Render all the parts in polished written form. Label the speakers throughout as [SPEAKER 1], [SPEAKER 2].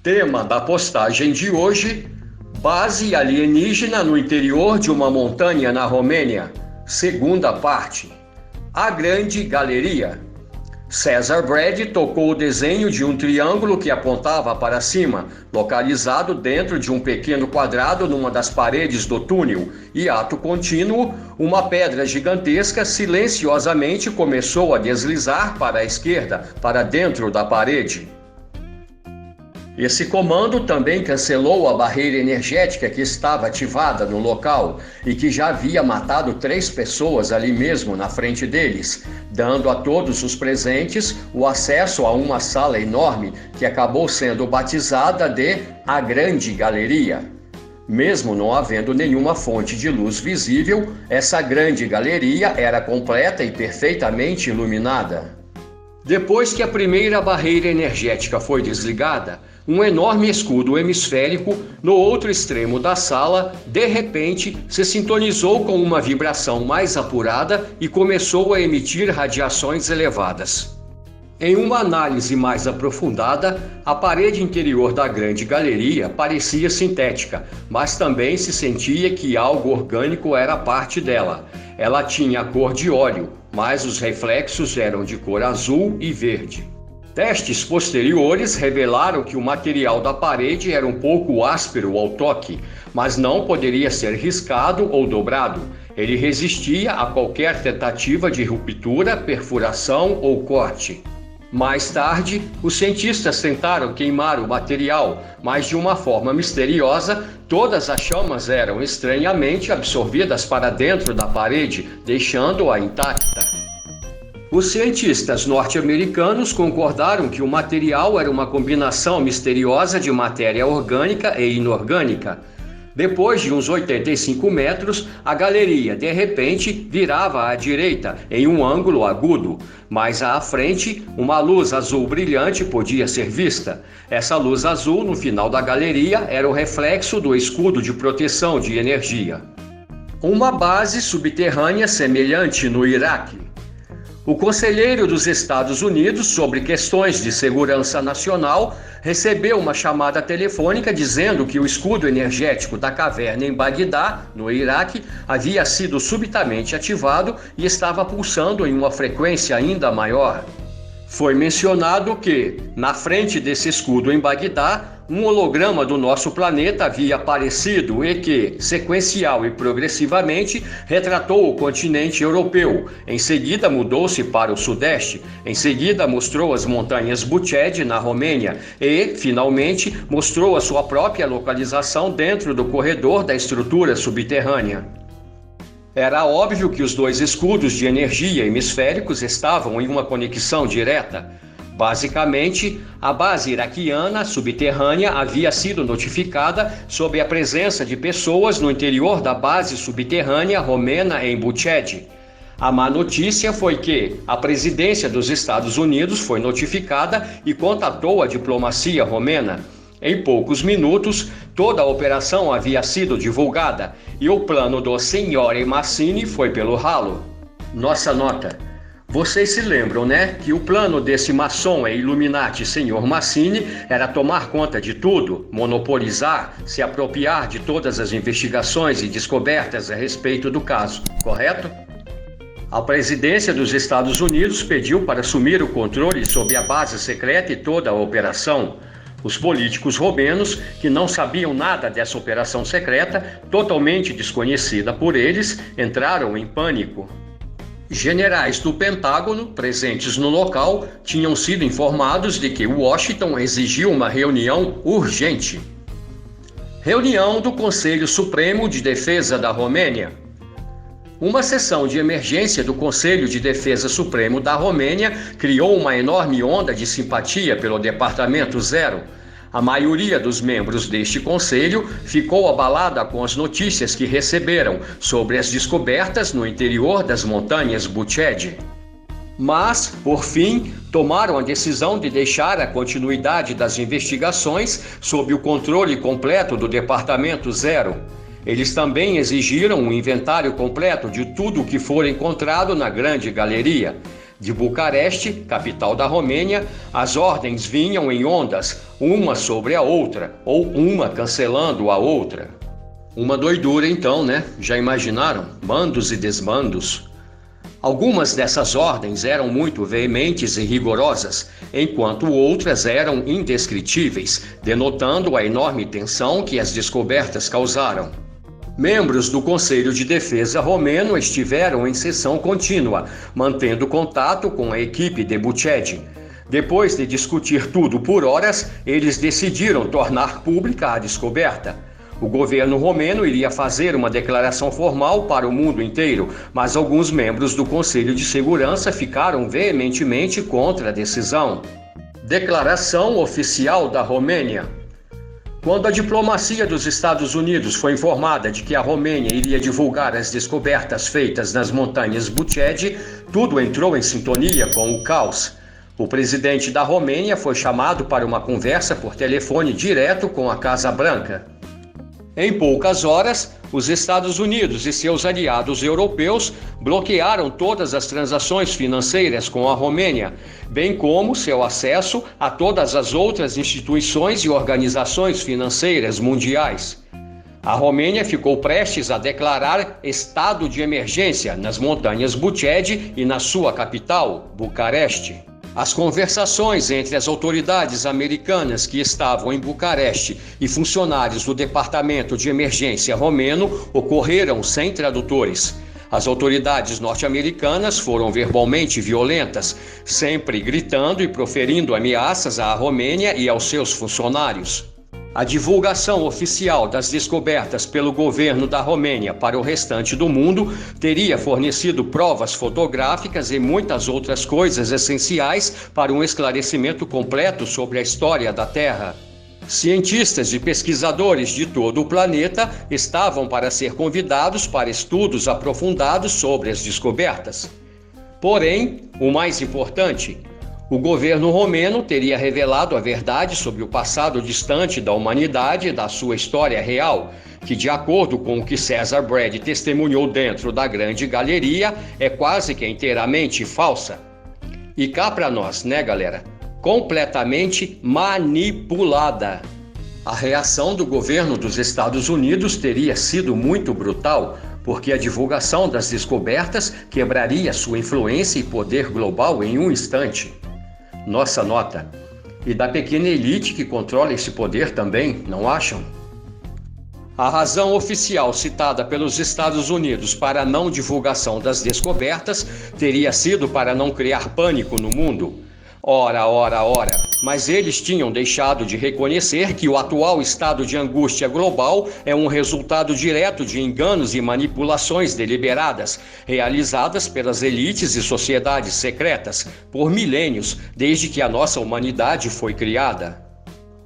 [SPEAKER 1] Tema da postagem de hoje: base alienígena no interior de uma montanha na Romênia. Segunda parte. A Grande Galeria. César Brad tocou o desenho de um triângulo que apontava para cima, localizado dentro de um pequeno quadrado numa das paredes do túnel, e ato contínuo, uma pedra gigantesca silenciosamente começou a deslizar para a esquerda, para dentro da parede. Esse comando também cancelou a barreira energética que estava ativada no local e que já havia matado 3 pessoas ali mesmo na frente deles, dando a todos os presentes o acesso a uma sala enorme que acabou sendo batizada de A Grande Galeria. Mesmo não havendo nenhuma fonte de luz visível, essa grande galeria era completa e perfeitamente iluminada. Depois que a primeira barreira energética foi desligada, um enorme escudo hemisférico no outro extremo da sala, de repente, se sintonizou com uma vibração mais apurada e começou a emitir radiações elevadas. Em uma análise mais aprofundada, a parede interior da grande galeria parecia sintética, mas também se sentia que algo orgânico era parte dela. Ela tinha a cor de óleo, mas os reflexos eram de cor azul e verde. Testes posteriores revelaram que o material da parede era um pouco áspero ao toque, mas não poderia ser riscado ou dobrado. Ele resistia a qualquer tentativa de ruptura, perfuração ou corte. Mais tarde, os cientistas tentaram queimar o material, mas de uma forma misteriosa, todas as chamas eram estranhamente absorvidas para dentro da parede, deixando-a intacta. Os cientistas norte-americanos concordaram que o material era uma combinação misteriosa de matéria orgânica e inorgânica. Depois de uns 85 metros, a galeria, de repente, virava à direita, em um ângulo agudo. Mais à frente, uma luz azul brilhante podia ser vista. Essa luz azul, no final da galeria, era o reflexo do escudo de proteção de energia. Uma base subterrânea semelhante no Iraque. O conselheiro dos Estados Unidos sobre questões de segurança nacional recebeu uma chamada telefônica dizendo que o escudo energético da caverna em Bagdá, no Iraque, havia sido subitamente ativado e estava pulsando em uma frequência ainda maior. Foi mencionado que, na frente desse escudo em Bagdá, um holograma do nosso planeta havia aparecido e que, sequencial e progressivamente, retratou o continente europeu. Em seguida mudou-se para o sudeste, em seguida mostrou as montanhas Buched na Romênia e, finalmente, mostrou a sua própria localização dentro do corredor da estrutura subterrânea. Era óbvio que os 2 escudos de energia hemisféricos estavam em uma conexão direta. Basicamente, a base iraquiana subterrânea havia sido notificada sobre a presença de pessoas no interior da base subterrânea romena em Buched. A má notícia foi que a presidência dos Estados Unidos foi notificada e contatou a diplomacia romena. Em poucos minutos, toda a operação havia sido divulgada e o plano do Signore Massini foi pelo ralo. Nossa nota. Vocês se lembram, né, que o plano desse maçom e Illuminati Senhor Massini era tomar conta de tudo, monopolizar, se apropriar de todas as investigações e descobertas a respeito do caso, correto? A presidência dos Estados Unidos pediu para assumir o controle sobre a base secreta e toda a operação. Os políticos romenos, que não sabiam nada dessa operação secreta, totalmente desconhecida por eles, entraram em pânico. Generais do Pentágono, presentes no local, tinham sido informados de que Washington exigiu uma reunião urgente. Reunião do Conselho Supremo de Defesa da Romênia. Uma sessão de emergência do Conselho de Defesa Supremo da Romênia criou uma enorme onda de simpatia pelo Departamento Zero. A maioria dos membros deste conselho ficou abalada com as notícias que receberam sobre as descobertas no interior das montanhas Buched. Mas, por fim, tomaram a decisão de deixar a continuidade das investigações sob o controle completo do Departamento Zero. Eles também exigiram um inventário completo de tudo o que for encontrado na Grande Galeria. De Bucareste, capital da Romênia, as ordens vinham em ondas, uma sobre a outra, ou uma cancelando a outra. Uma doidura então, né? Já imaginaram? Mandos e desmandos. Algumas dessas ordens eram muito veementes e rigorosas, enquanto outras eram indescritíveis, denotando a enorme tensão que as descobertas causaram. Membros do Conselho de Defesa romeno estiveram em sessão contínua, mantendo contato com a equipe de Bucedi. Depois de discutir tudo por horas, eles decidiram tornar pública a descoberta. O governo romeno iria fazer uma declaração formal para o mundo inteiro, mas alguns membros do Conselho de Segurança ficaram veementemente contra a decisão. Declaração oficial da Romênia. Quando a diplomacia dos Estados Unidos foi informada de que a Romênia iria divulgar as descobertas feitas nas montanhas Bucedi, tudo entrou em sintonia com o caos. O presidente da Romênia foi chamado para uma conversa por telefone direto com a Casa Branca. Em poucas horas, os Estados Unidos e seus aliados europeus bloquearam todas as transações financeiras com a Romênia, bem como seu acesso a todas as outras instituições e organizações financeiras mundiais. A Romênia ficou prestes a declarar estado de emergência nas montanhas Bucedi e na sua capital, Bucareste. As conversações entre as autoridades americanas que estavam em Bucareste e funcionários do Departamento de Emergência romeno ocorreram sem tradutores. As autoridades norte-americanas foram verbalmente violentas, sempre gritando e proferindo ameaças à Romênia e aos seus funcionários. A divulgação oficial das descobertas pelo governo da Romênia para o restante do mundo teria fornecido provas fotográficas e muitas outras coisas essenciais para um esclarecimento completo sobre a história da Terra. Cientistas e pesquisadores de todo o planeta estavam para ser convidados para estudos aprofundados sobre as descobertas. Porém, o mais importante, o governo romeno teria revelado a verdade sobre o passado distante da humanidade e da sua história real, que, de acordo com o que César Brady testemunhou dentro da Grande Galeria, é quase que inteiramente falsa. E cá para nós, né, galera? Completamente manipulada. A reação do governo dos Estados Unidos teria sido muito brutal, porque a divulgação das descobertas quebraria sua influência e poder global em um instante. Nossa nota. E da pequena elite que controla esse poder também, não acham? A razão oficial citada pelos Estados Unidos para a não divulgação das descobertas teria sido para não criar pânico no mundo. Ora, mas eles tinham deixado de reconhecer que o atual estado de angústia global é um resultado direto de enganos e manipulações deliberadas, realizadas pelas elites e sociedades secretas por milênios, desde que a nossa humanidade foi criada.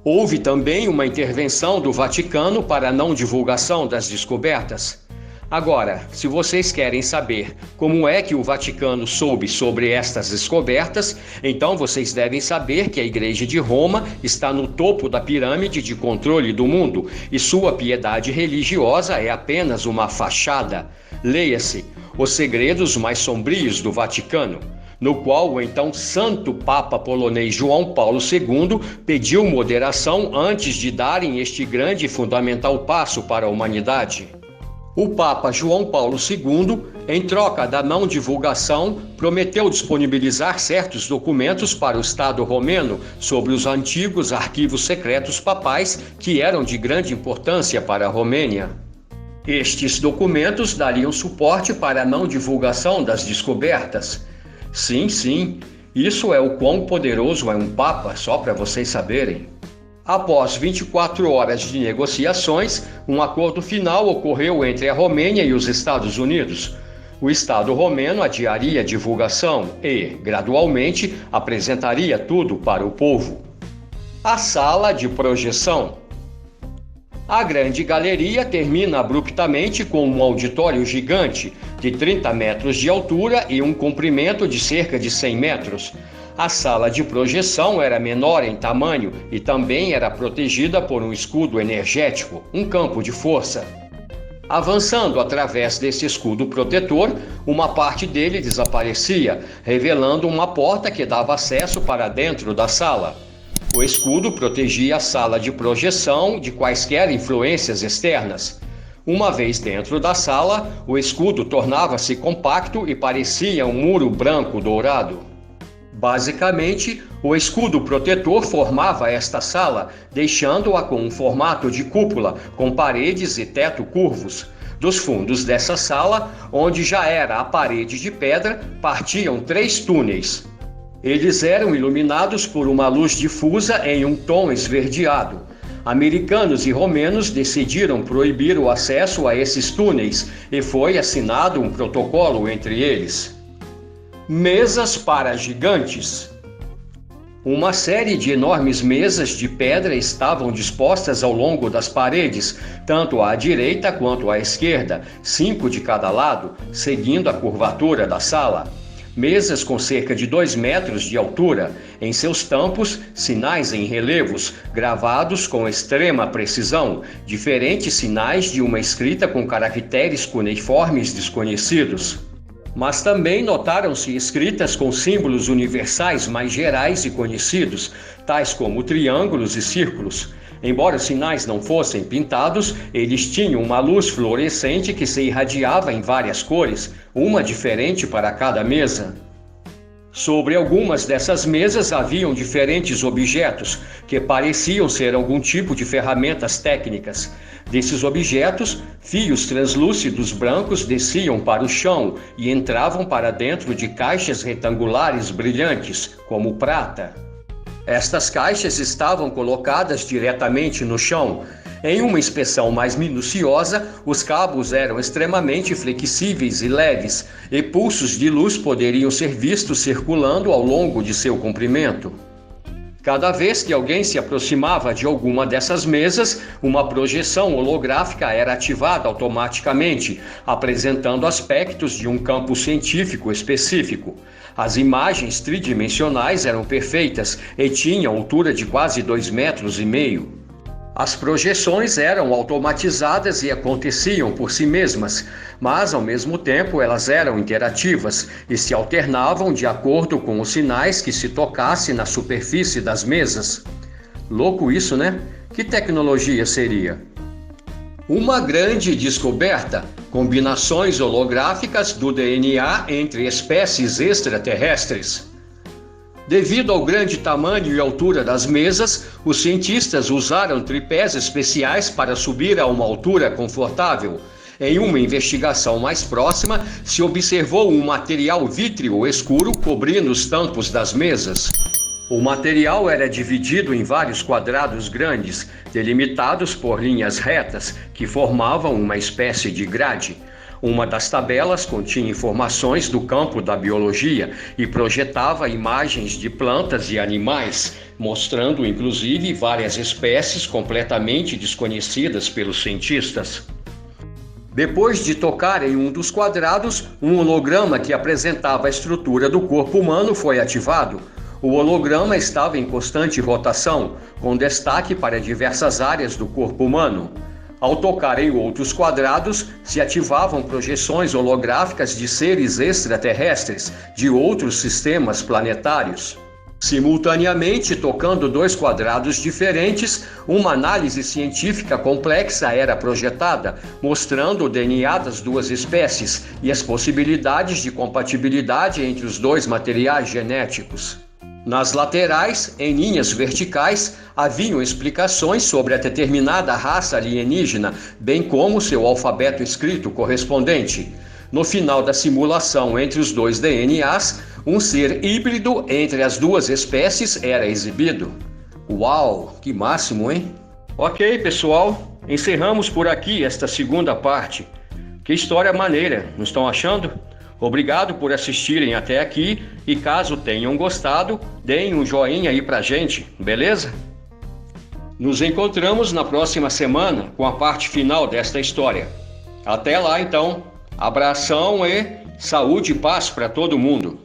[SPEAKER 1] Houve também uma intervenção do Vaticano para a não divulgação das descobertas. Agora, se vocês querem saber como é que o Vaticano soube sobre estas descobertas, então vocês devem saber que a Igreja de Roma está no topo da pirâmide de controle do mundo e sua piedade religiosa é apenas uma fachada. Leia-se Os Segredos Mais Sombrios do Vaticano, no qual o então Santo Papa polonês João Paulo II pediu moderação antes de darem este grande e fundamental passo para a humanidade. O Papa João Paulo II, em troca da não divulgação, prometeu disponibilizar certos documentos para o Estado romeno sobre os antigos arquivos secretos papais que eram de grande importância para a Romênia. Estes documentos dariam suporte para a não divulgação das descobertas. Sim, isso é o quão poderoso é um Papa, só para vocês saberem. Após 24 horas de negociações, um acordo final ocorreu entre a Romênia e os Estados Unidos. O Estado romeno adiaria a divulgação e, gradualmente, apresentaria tudo para o povo. A sala de projeção. A Grande Galeria termina abruptamente com um auditório gigante, de 30 metros de altura e um comprimento de cerca de 100 metros. A sala de projeção era menor em tamanho e também era protegida por um escudo energético, um campo de força. Avançando através desse escudo protetor, uma parte dele desaparecia, revelando uma porta que dava acesso para dentro da sala. O escudo protegia a sala de projeção de quaisquer influências externas. Uma vez dentro da sala, o escudo tornava-se compacto e parecia um muro branco dourado. Basicamente, o escudo protetor formava esta sala, deixando-a com um formato de cúpula, com paredes e teto curvos. Dos fundos dessa sala, onde já era a parede de pedra, partiam 3 túneis. Eles eram iluminados por uma luz difusa em um tom esverdeado. Americanos e romenos decidiram proibir o acesso a esses túneis e foi assinado um protocolo entre eles. Mesas para gigantes. Uma série de enormes mesas de pedra estavam dispostas ao longo das paredes, tanto à direita quanto à esquerda, 5 de cada lado, seguindo a curvatura da sala. Mesas com cerca de 2 metros de altura, em seus tampos, sinais em relevos, gravados com extrema precisão, diferentes sinais de uma escrita com caracteres cuneiformes desconhecidos. Mas também notaram-se escritas com símbolos universais mais gerais e conhecidos, tais como triângulos e círculos. Embora os sinais não fossem pintados, eles tinham uma luz fluorescente que se irradiava em várias cores, uma diferente para cada mesa. Sobre algumas dessas mesas haviam diferentes objetos, que pareciam ser algum tipo de ferramentas técnicas. Desses objetos, fios translúcidos brancos desciam para o chão e entravam para dentro de caixas retangulares brilhantes, como prata. Estas caixas estavam colocadas diretamente no chão. Em uma inspeção mais minuciosa, os cabos eram extremamente flexíveis e leves, e pulsos de luz poderiam ser vistos circulando ao longo de seu comprimento. Cada vez que alguém se aproximava de alguma dessas mesas, uma projeção holográfica era ativada automaticamente, apresentando aspectos de um campo científico específico. As imagens tridimensionais eram perfeitas e tinham altura de quase 2,5 metros. As projeções eram automatizadas e aconteciam por si mesmas, mas ao mesmo tempo elas eram interativas e se alternavam de acordo com os sinais que se tocasse na superfície das mesas. Louco isso, né? Que tecnologia seria? Uma grande descoberta: combinações holográficas do DNA entre espécies extraterrestres. Devido ao grande tamanho e altura das mesas, os cientistas usaram tripés especiais para subir a uma altura confortável. Em uma investigação mais próxima, se observou um material vítreo escuro cobrindo os tampos das mesas. O material era dividido em vários quadrados grandes, delimitados por linhas retas, que formavam uma espécie de grade. Uma das tabelas continha informações do campo da biologia e projetava imagens de plantas e animais, mostrando inclusive várias espécies completamente desconhecidas pelos cientistas. Depois de tocar em um dos quadrados, um holograma que apresentava a estrutura do corpo humano foi ativado. O holograma estava em constante rotação, com destaque para diversas áreas do corpo humano. Ao tocar em outros quadrados, se ativavam projeções holográficas de seres extraterrestres de outros sistemas planetários. Simultaneamente, tocando 2 quadrados diferentes, uma análise científica complexa era projetada, mostrando o DNA das 2 espécies e as possibilidades de compatibilidade entre os 2 materiais genéticos. Nas laterais, em linhas verticais, haviam explicações sobre a determinada raça alienígena, bem como seu alfabeto escrito correspondente. No final da simulação entre os 2 DNAs, um ser híbrido entre as 2 espécies era exibido. Uau, que máximo, hein? Ok, pessoal, encerramos por aqui esta segunda parte. Que história maneira, não estão achando? Obrigado por assistirem até aqui e caso tenham gostado, deem um joinha aí pra gente, beleza? Nos encontramos na próxima semana com a parte final desta história. Até lá então, abração e saúde e paz para todo mundo.